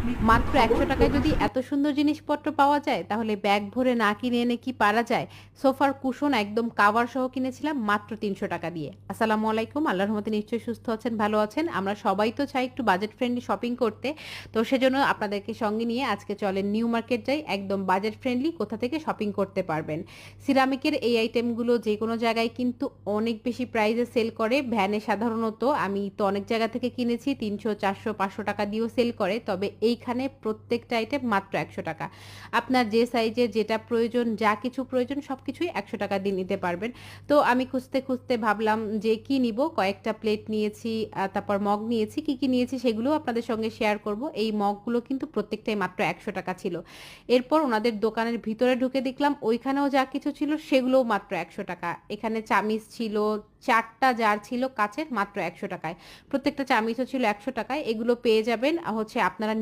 মাত্র ১০০ টাকায় যদি এত সুন্দর জিনিসপত্র পাওয়া যায় তাহলে ব্যাগ ভরে না কিনে এনে কি পারা যায়? সোফার কুশন একদম কাভার সহ কিনেছিলাম মাত্র ৩০০ টাকা দিয়ে। আসসালামু আলাইকুম। আল্লাহর রহমতে নিশ্চয়ই সুস্থ আছেন, ভালো আছেন। আমরা সবাই তো চাই একটু বাজেট ফ্রেন্ডলি শপিং করতে। তো সেজন্য আপনাদেরকে সঙ্গে নিয়ে আজকে চলেন নিউ মার্কেট যাই। একদম বাজেট ফ্রেন্ডলি কোথা থেকে শপিং করতে পারবেন। সিরামিকের এই আইটেমগুলো যেকোনো জায়গায় কিন্তু অনেক বেশি প্রাইসে সেল করে। ভ্যানে সাধারণত আমি তো অনেক জায়গা থেকে কিনেছি ৩০০, ৪০০, ৫০০ টাকা দিয়েও সেল করে। তবে এইখানে প্রত্যেকটা আইটেম মাত্র ১০০ টাকা। আপনার যে সাইজের যেটা প্রয়োজন, যা কিছু প্রয়োজন সবকিছুই ১০০ টাকা দিয়ে নিতে পারবেন। তো আমি খুঁজতে, খুঁজতে ভাবলাম যে কি নিবো? কয়েকটা প্লেট নিয়েছি, তারপর মগ নিয়েছি। কি নিয়েছি সেগুলোও আপনাদের সঙ্গে শেয়ার করব। এই মগগুলো কিন্তু প্রত্যেকটাই মাত্র ১০০ টাকা ছিল। এরপর ওনাদের দোকানের ভিতরে ঢুকে দেখলাম ওইখানেও যা কিছু ছিল সেগুলোও মাত্র ১০০ টাকা। এখানে চামিচ ছিল, ৪ টা জার ছিল কাচের মাত্র ১০০ টাকায়। প্রত্যেকটা চামিচও ছিল ১০০ টাকায়। এগুলো পেয়ে যাবেন হচ্ছে আপনারা